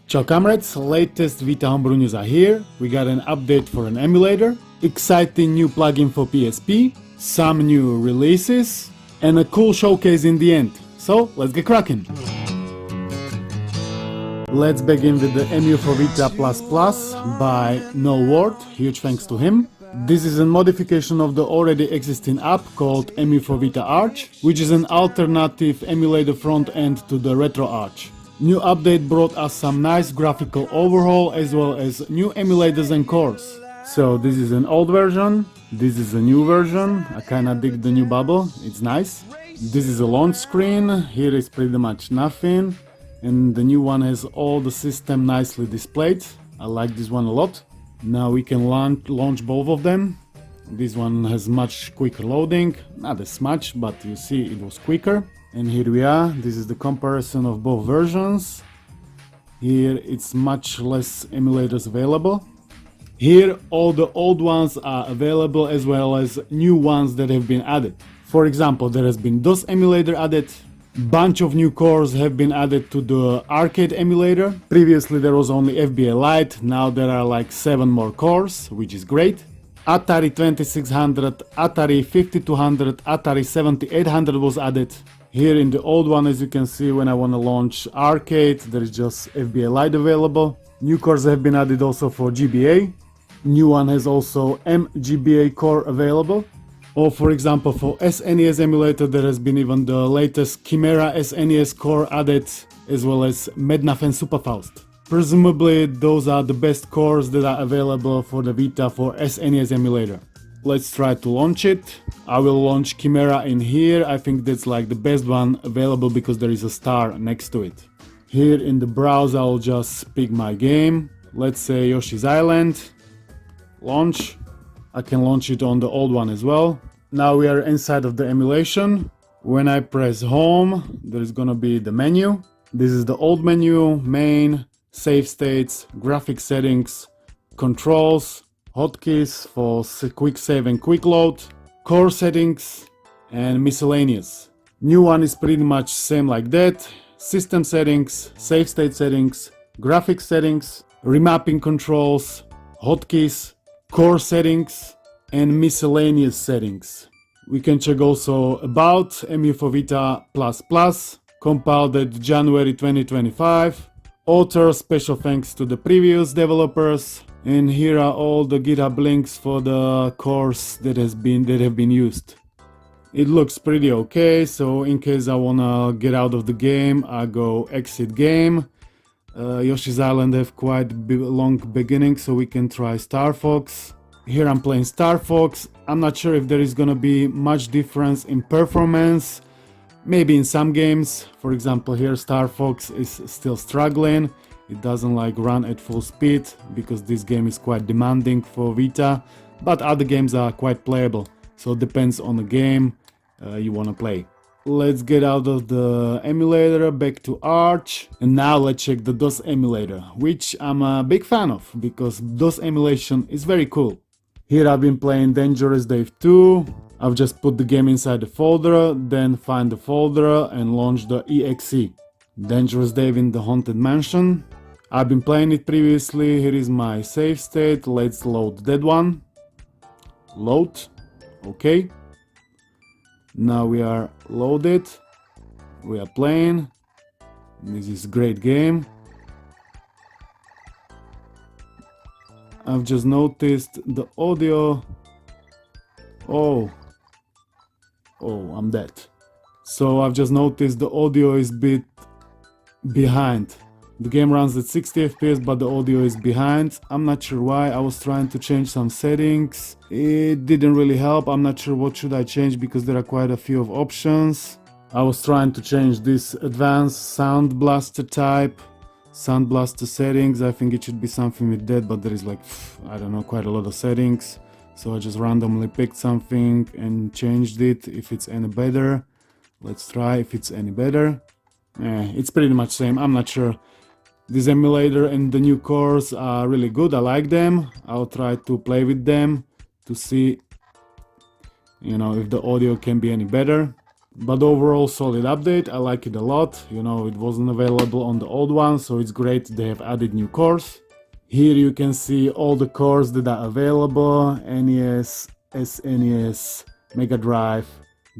Ciao comrades, latest Vita Homebrew news are here. We got an update for an emulator, exciting new plugin for PSP, some new releases, and a cool showcase in the end. So let's get cracking. Let's begin with the MU for Vita by No Word, huge thanks to him. This is a modification of the already existing app called MU for Vita Arch, which is an alternative emulator front end to the Retro Arch. New update brought us some nice graphical overhaul as well as new emulators and cores. So this is an old version, this is a new version. I kinda dig the new bubble, it's nice. This is a launch screen, here is pretty much nothing. And the new one has all the system nicely displayed. I like this one a lot. Now we can launch both of them. This one has much quicker loading, not as much, but you see it was quicker. And here we are, this is the comparison of both versions. Here it's much less emulators available. Here all the old ones are available as well as new ones that have been added. For example, there has been DOS emulator added. Bunch of new cores have been added to the arcade emulator. Previously there was only FBA Lite, now there are like 7 more cores, which is great. Atari 2600, Atari 5200, Atari 7800 was added. Here in the old one, as you can see, when I want to launch arcade, there is just FBA Lite available. New cores have been added also for GBA. New one has also MGBA core available. Or for example, for SNES emulator, there has been even the latest Chimera SNES core added, as well as Mednav and Superfaust. Presumably, those are the best cores that are available for the Vita for SNES emulator. Let's try to launch it. I will launch Chimera in here. I think that's like the best one available because there is a star next to it. Here in the browser, I'll just pick my game. Let's say Yoshi's Island. Launch. I can launch it on the old one as well. Now we are inside of the emulation. When I press home, there's gonna be the menu. This is the old menu, main, save states, graphic settings, controls, hotkeys for quick save and quick load, core settings, and miscellaneous. New one is pretty much same like that. System settings, save state settings, graphic settings, remapping controls, hotkeys, core settings, and miscellaneous settings. We can check also about MU for Vita++, compiled at January 2025. Author, special thanks to the previous developers. And here are all the GitHub links for the cores that have been used. It looks pretty okay, so in case I wanna get out of the game, I go exit game. Yoshi's Island have quite long beginning, so we can try Star Fox. Here I'm playing Star Fox. I'm not sure if there is gonna be much difference in performance. Maybe in some games, for example here Star Fox is still struggling. It doesn't like run at full speed because this game is quite demanding for Vita, but other games are quite playable, so it depends on the game you wanna play. Let's get out of the emulator, back to Arch, and now let's check the DOS emulator, which I'm a big fan of because DOS emulation is very cool. Here I've been playing Dangerous Dave 2. I've just put the game inside the folder, then find the folder and launch the exe. Dangerous Dave in the Haunted Mansion. I've been playing it previously. Here is my save state. Let's load that one. Load. Okay. Now we are loaded. We are playing. This is a great game. I've just noticed the audio. Oh, I'm dead. So I've just noticed the audio is a bit behind. The game runs at 60 FPS, but the audio is behind. I'm not sure why. I was trying to change some settings. It didn't really help. I'm not sure what should I change because there are quite a few of options. I was trying to change this advanced sound blaster type, sound blaster settings. I think it should be something with that, but there is like, I don't know, quite a lot of settings. So I just randomly picked something and changed it if it's any better. Let's try if it's any better. It's pretty much same. I'm not sure. This emulator and the new cores are really good. I like them. I'll try to play with them to see, if the audio can be any better. but overall solid update. I like it a lot. You know, it wasn't available on the old one, so it's great they have added new cores. Here you can see all the cores that are available: NES, SNES, Mega Drive,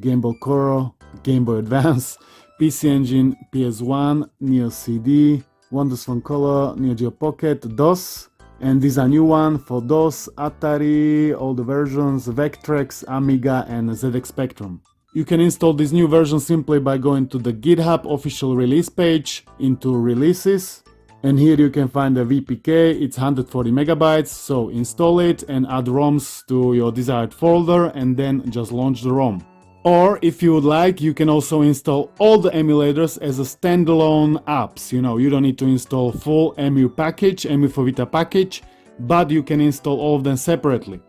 Game Boy Color, Game Boy Advance, PC Engine, PS1, Neo CD, Wonders from Color, Neo Geo Pocket, DOS, and these are new one for DOS, Atari, all the versions, Vectrex, Amiga and ZX Spectrum. You can install this new version simply by going to the GitHub official release page, into releases, and here you can find the VPK. It's 140 megabytes, so install it and add ROMs to your desired folder and then just launch the ROM. Or if you would like, you can also install all the emulators as a standalone apps. You know, you don't need to install full EMU package, EMU for Vita package, but you can install all of them separately.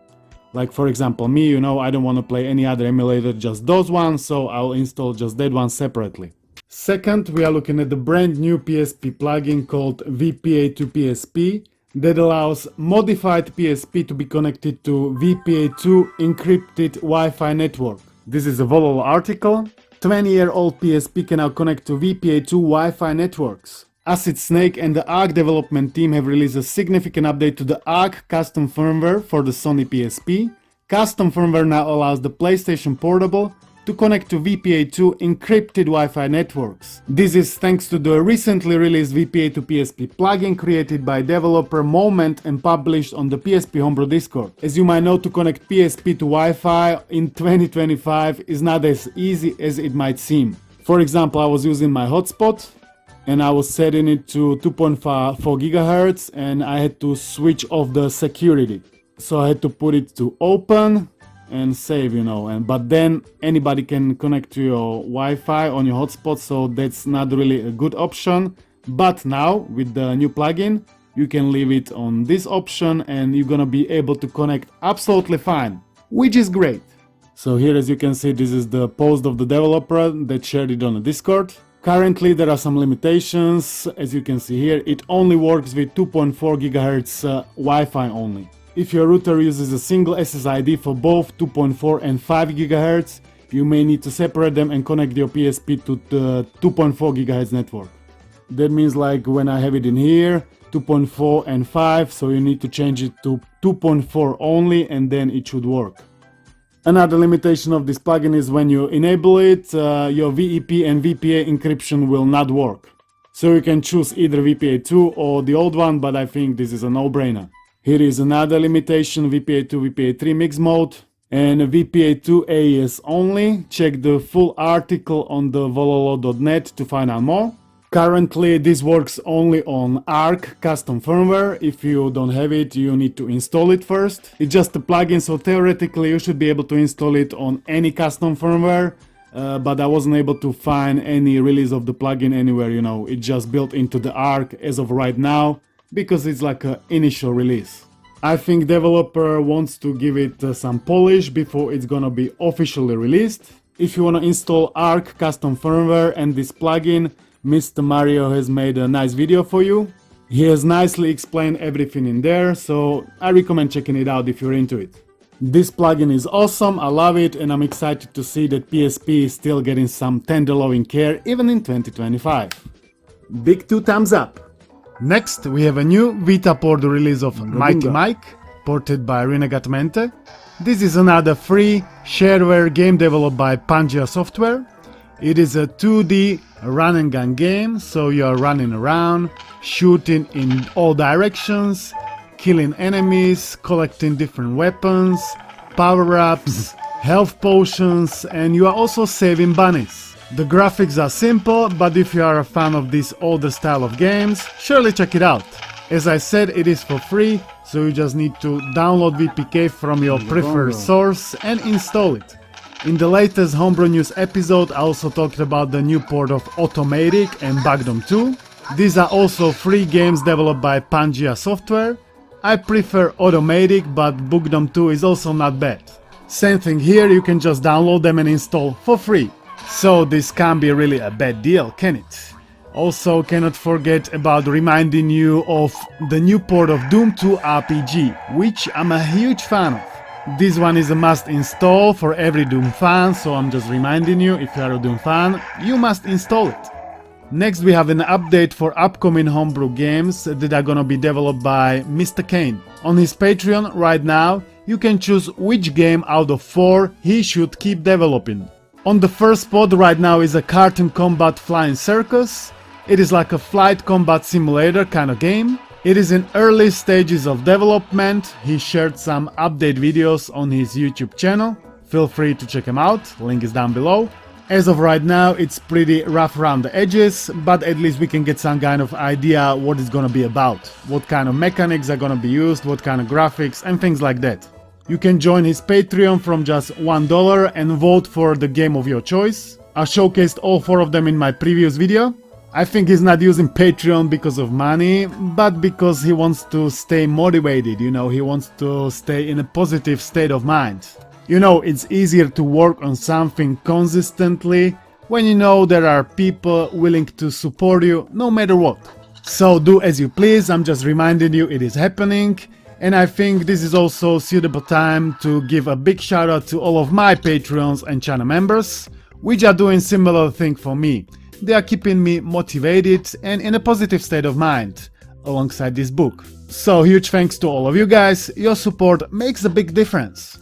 Like for example me, you know, I don't want to play any other emulator, just those ones, so I'll install just that one separately. Second, we are looking at the brand new PSP plugin called VPA2 PSP that allows modified PSP to be connected to VPA2 encrypted Wi-Fi network. This is a Vololo article. 20-year-old PSP can now connect to VPA2 Wi-Fi networks. Acid Snake and the ARC development team have released a significant update to the ARC custom firmware for the Sony PSP. Custom firmware now allows the PlayStation Portable to connect to VPA2 encrypted Wi-Fi networks. This is thanks to the recently released VPA2 PSP plugin created by developer Moment and published on the PSP Homebrew Discord. As you might know, to connect PSP to Wi-Fi in 2025 is not as easy as it might seem. For example, I was using my hotspot and I was setting it to 2.4 GHz and I had to switch off the security. So I had to put it to open and save, you know, but then anybody can connect to your Wi-Fi on your hotspot, so that's not really a good option. But now with the new plugin you can leave it on this option and you're gonna be able to connect absolutely fine, which is great. So here, as you can see, this is the post of the developer that shared it on the Discord. Currently there are some limitations. As you can see here, it only works with 2.4 GHz Wi-Fi only. If your router uses a single SSID for both 2.4 and 5 GHz, you may need to separate them and connect your PSP to the 2.4 GHz network. That means like when I have it in here, 2.4 and 5, so you need to change it to 2.4 only and then it should work. Another limitation of this plugin is when you enable it, your VEP and VPA encryption will not work. So you can choose either VPA2 or the old one, but I think this is a no-brainer. Here is another limitation: VPA2, VPA3 mix mode and VPA2 AES only. Check the full article on the vololo.net to find out more. Currently this works only on ARC custom firmware. If you don't have it, you need to install it first. It's just a plugin, so theoretically you should be able to install it on any custom firmware, but I wasn't able to find any release of the plugin anywhere, you know. It's just built into the ARC as of right now, because it's like an initial release. I think developer wants to give it some polish before it's gonna be officially released. If you wanna install ARC custom firmware and this plugin, Mr. Mario has made a nice video for you. He has nicely explained everything in there, so I recommend checking it out if you're into it. This plugin is awesome, I love it, and I'm excited to see that PSP is still getting some tender loving care even in 2025. Big 2 thumbs up! Next, we have a new Vita port release of Mighty Mike, ported by Renegade Mente. This is another free shareware game developed by Pangea Software. It is a 2D run and gun game, so you are running around, shooting in all directions, killing enemies, collecting different weapons, power-ups, health potions, and you are also saving bunnies. The graphics are simple, but if you are a fan of this older style of games, surely check it out. As I said, it is for free, so you just need to download VPK from your preferred source and install it. In the latest Homebrew News episode, I also talked about the new port of Ottomatic and Bugdom 2. These are also free games developed by Pangea Software. I prefer Ottomatic, but Bugdom 2 is also not bad. Same thing here, you can just download them and install for free. So this can't be really a bad deal, can it? Also, cannot forget about reminding you of the new port of Doom 2 RPG, which I'm a huge fan of. This one is a must install for every Doom fan, so I'm just reminding you, if you are a Doom fan, you must install it. Next we have an update for upcoming homebrew games that are gonna be developed by MrKane. On his Patreon right now, you can choose which game out of 4 he should keep developing. On the first spot right now is a Cartoon Combat Flying Circus. It is like a flight combat simulator kind of game. It is in early stages of development. He shared some update videos on his YouTube channel. Feel free to check him out, link is down below. As of right now, it's pretty rough around the edges, but at least we can get some kind of idea what it's gonna be about. What kind of mechanics are gonna be used, what kind of graphics and things like that. You can join his Patreon from just $1 and vote for the game of your choice. I showcased all 4 of them in my previous video. I think he's not using Patreon because of money, but because he wants to stay motivated, you know, he wants to stay in a positive state of mind. You know, it's easier to work on something consistently when you know there are people willing to support you no matter what. So do as you please, I'm just reminding you it is happening, and I think this is also suitable time to give a big shout out to all of my Patreons and channel members, which are doing similar thing for me. They are keeping me motivated and in a positive state of mind alongside this book. So huge thanks to all of you guys, your support makes a big difference.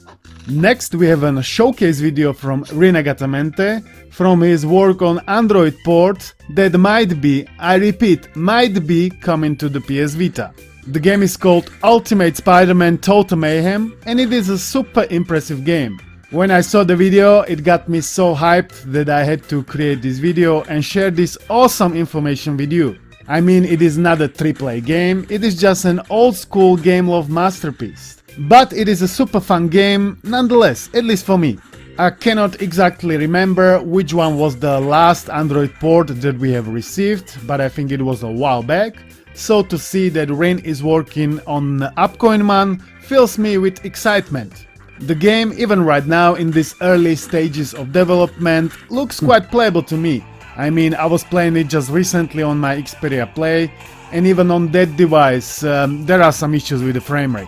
Next we have a showcase video from Renegatamente from his work on Android port that might be, I repeat, might be coming to the PS Vita. The game is called Ultimate Spider-Man Total Mayhem and it is a super impressive game. When I saw the video, it got me so hyped that I had to create this video and share this awesome information with you. I mean, it is not a AAA game, it is just an old school game love masterpiece. But it is a super fun game nonetheless, at least for me. I cannot exactly remember which one was the last Android port that we have received, but I think it was a while back. So to see that Rain is working on the upcoming one fills me with excitement. The game, even right now in these early stages of development, looks quite playable to me. I mean, I was playing it just recently on my Xperia Play, and even on that device there are some issues with the frame rate.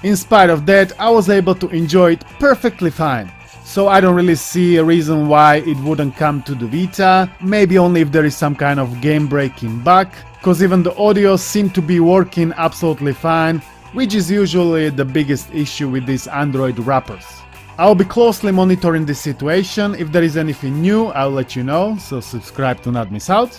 In spite of that, I was able to enjoy it perfectly fine. So I don't really see a reason why it wouldn't come to the Vita, maybe only if there is some kind of game-breaking bug, cause even the audio seemed to be working absolutely fine, which is usually the biggest issue with these Android wrappers. I'll be closely monitoring this situation. If there is anything new, I'll let you know, so subscribe to not miss out.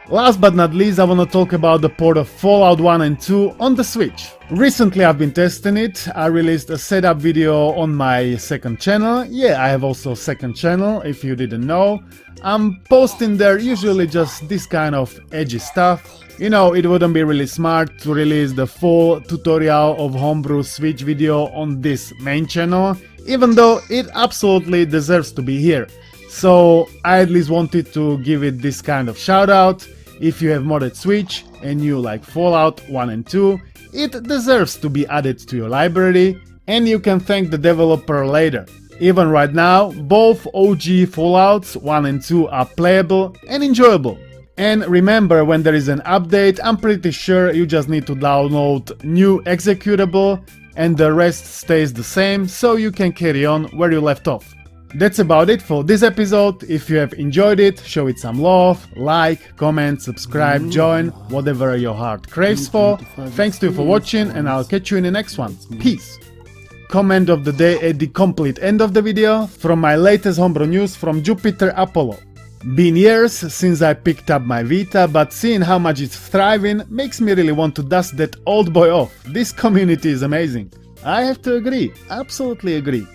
Last but not least, I want to talk about the port of Fallout 1 and 2 on the Switch. Recently I've been testing it. I released a setup video on my second channel. Yeah, I have also a second channel, if you didn't know. I'm posting there usually just this kind of edgy stuff. You know, it wouldn't be really smart to release the full tutorial of homebrew Switch video on this main channel, even though it absolutely deserves to be here. So I at least wanted to give it this kind of shout out. If you have modded Switch and you like Fallout 1 and 2, it deserves to be added to your library and you can thank the developer later. Even right now, both OG Fallouts 1 and 2 are playable and enjoyable. And remember, when there is an update, I'm pretty sure you just need to download new executable and the rest stays the same, so you can carry on where you left off. That's about it for this episode. If you have enjoyed it, show it some love, like, comment, subscribe, join, whatever your heart craves for. Thanks to you for watching and I'll catch you in the next one. Peace! Comment of the day at the complete end of the video from my latest homebrew news from Jupiter Apollo. Been years since I picked up my Vita, but seeing how much it's thriving makes me really want to dust that old boy off. This community is amazing. I have to agree, absolutely agree.